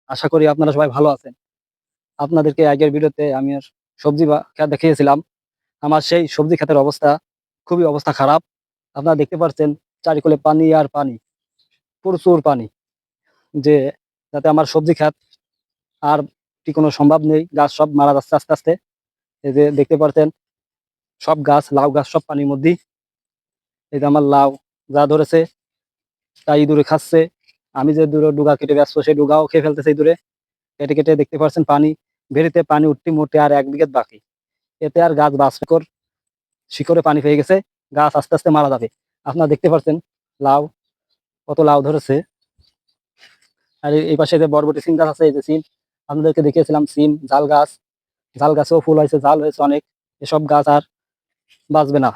আশা করি আপনারা সবাই ভালো আছেন। আপনাদেরকে আগের ভিডিওতে আমি সবজি ক্ষেত দেখিয়েছিলাম। আমার সেই সবজি ক্ষেতের অবস্থা খুবই অবস্থা খারাপ। আপনারা দেখতে পাচ্ছেন চারিকোলে পানি আর পানি, প্রচুর পানি। যে যাতে আমার সবজি ক্ষেত আর টিকানো সম্ভব নেই। গাছ সব মারা যাচ্ছে আস্তে, আস্তে। এই যে দেখতে পাচ্ছেন সব গাছ, লাউ গাছ সব পানির মধ্যেই। এই যে আমার লাউ যা ধরেছে তাই ইঁদুরে খাচ্ছে। আমি যে ডুগা কেটে ব্যস্ত সেই ডুগাও খেয়ে ফেলতেছে ইঁদুরে। কেটে, কেটে দেখতে পাচ্ছেন পানি, ভেরিতে পানি উঠতি মোটে আর ১ বিঘাত বাকি। এতে আর গাছ বাঁচবে শিকড়ে পানি পেয়ে গেছে। গাছ আস্তে, আস্তে মারা যাবে। আপনারা দেখতে পাচ্ছেন লাউ, কত লাউ ধরেছে। আর এই পাশে যে বরবটি সিম গাছ আছে, এই যে সিম আপনাদেরকে দেখিয়েছিলাম, সিম, জাল গাছ। জাল গাছেও ফুল হয়েছে, জাল হয়েছে অনেক। এসব গাছ আর বাঁচবে না,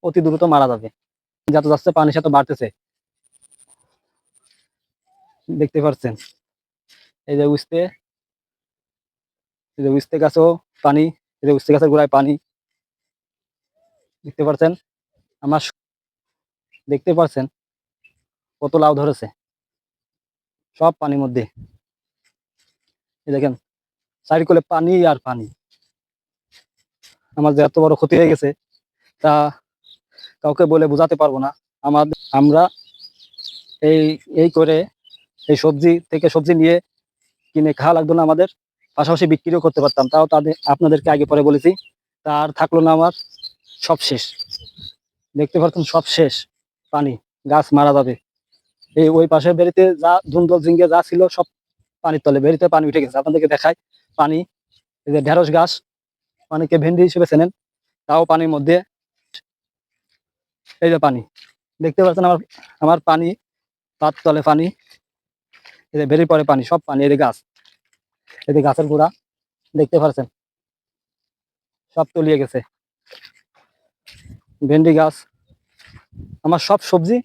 অতি দ্রুত মারা যাবে। যত যাচ্ছে পানি সাথে বাড়তেছে। দেখতে পাচ্ছেন এই যে উস্তে গাছও পানি, এই যে উস্তে গাছের গোড়ায় পানি। দেখতে পাচ্ছেন আমার দেখতে পাচ্ছেন কত লাউ ধরেছে, সব পানির মধ্যে। এই দেখেন চারিকোলে পানি আর পানি। আমার যে এত বড় ক্ষতি হয়ে গেছে তা কাউকে বলে বোঝাতে পারবো না। আমরা এই এই করে এই সবজি থেকে সবজি নিয়ে কিনে খাওয়া লাগতো না আমাদের, পাশাপাশি বিক্রিও করতে পারতাম। তাও আপনাদেরকে আগে পরে বলেছি, তা আর থাকলো না আমার, সব শেষ। দেখতে পারতেন সব শেষ, পানি, গাছ মারা যাবে। এই ওই পাশের বেড়িতে যা ধুন্দল ঝিঙ্গে যা ছিল সব পানির তলে, বেড়িতে পানি উঠে গেছে। আপনাদেরকে দেখায় পানি। এই যে ঢেঁড়স গাছ, অনেকে ভেন্ডি হিসেবে চেনেন, তাও পানির মধ্যে। এই যে পানি দেখতে পাচ্ছেন আমার আমার পানি, পাত তলে পানি। এই যে বেরিয়ে পড়ে পানি, সব পানি। এই যে গাছ, এই যে গাছের গোড়া দেখতে পাচ্ছেন সব তলিয়ে গেছে। ভেন্ডি গাছ, আমার সব সবজি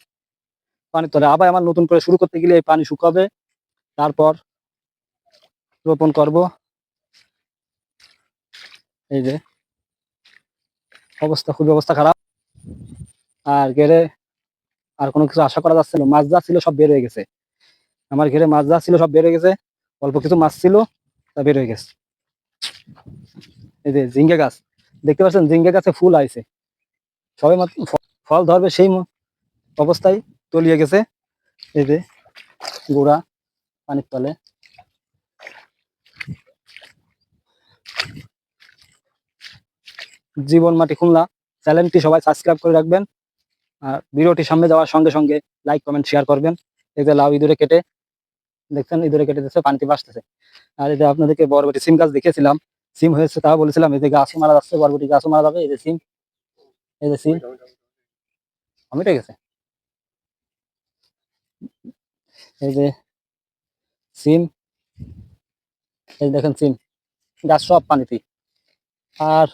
পানির তলে। আবার আমার নতুন করে শুরু করতে গেলে এই পানি শুকাবে, তারপর রোপণ করব। এই যে অবস্থা, খুবই অবস্থা খারাপ। আর ঘেরে আর কোনো কিছু আশা করা যাচ্ছে না। মাছ যা ছিল সব বের হয়ে গেছে। আমার ঘেরে মাছ যা ছিল সব বের হয়ে গেছে। অল্প কিছু মাছ ছিল, তা বের হয়ে গেছে। এই যে ঝিঙ্গে গাছ দেখতে পাচ্ছেন, ঝিঙ্গে গাছে ফুল আইছে, সবে মাত্র ফল ধরবে সেই অবস্থায় তলিয়ে গেছে। এই যে গোড়া পানির তলে। জীবন মাটি খুলনা চ্যানেলটি সবাই সাবস্ক্রাইব করে রাখবেন। আর ভিডিওটি সামনে যাওয়ার সঙ্গে সঙ্গে লাইক, কমেন্ট, শেয়ার করবেন। এই যে লাউ ইঁদুরে কেটে, দেখছেন ইঁদুরে কেটে দিচ্ছে, পানিতে ভাসতেছে। আর এই যে আপনাদেরকে বরবটি সিম গাছ দেখিয়েছিলাম, সিম হয়েছে তাও বলেছিলাম। এই যে গাছও মারা যাচ্ছে, বরবটি গাছও মারা যাবে। এই যে সিম, এই যে সিম টমেটো গেছে। এই যে সিম, এই দেখেন সিম গাছ সব পানিতে। আর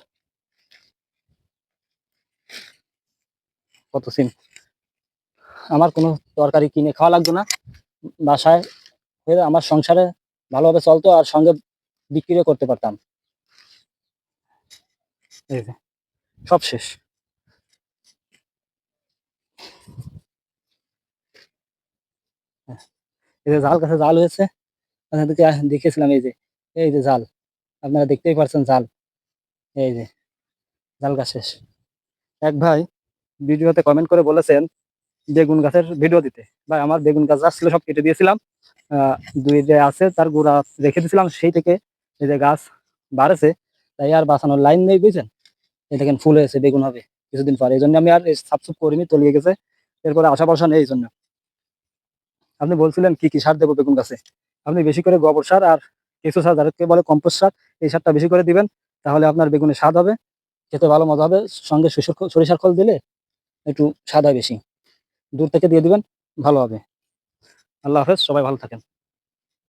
কত সিম, আমার কোনো তরকারি কিনে খাওয়া লাগতো না। বাসায় হয়ে আমার সংসারে ভালোভাবে চলতো, আর সঙ্গে বিক্রিও করতে পারতাম। এই যে সব শেষ। এই যে জাল গাছে জাল হয়েছে, আপনাদেরকে দেখিয়েছিলাম। এই যে জাল, আপনারা দেখতেই পারছেন জাল। এই যে জাল গাছ শেষ। এক ভাই ভিডিওতে কমেন্ট করে বলেছেন বেগুন গাছের ভিডিও দিতে। ভাই আমার বেগুন গাছ যা ছিল সব কেটে দিয়েছিলাম। আহ ২ যে আছে তার গোড়া রেখে দিয়েছিলাম, সেই থেকে এই যে গাছ বাড়েছে। তাই আর বাঁচানোর লাইন নেই, বুঝছেন। এই দেখেন ফুল হয়েছে, বেগুন হবে কিছুদিন পরে। এই জন্য আমি আর সাবস্ক্রাইব করিনি, তলিয়ে গেছে। এরপরে আশা ভরসা নেই। এই জন্য আপনি বলছিলেন কি কি সার দেবো বেগুন গাছে, আপনি বেশি করে গোবর সার আর কেঁচো সার, যাদেরকে বলে কম্পোস্ট সার, এই সারটা বেশি করে দিবেন। তাহলে আপনার বেগুনের স্বাদ হবে, খেতে ভালো মজা হবে। সঙ্গে সরিষার খোল দিলে একটু স্বাদ হয় বেশি। দূর থেকে দিয়ে দিবেন, ভালো হবে। আল্লাহ হাফেজ, সবাই ভালো থাকেন।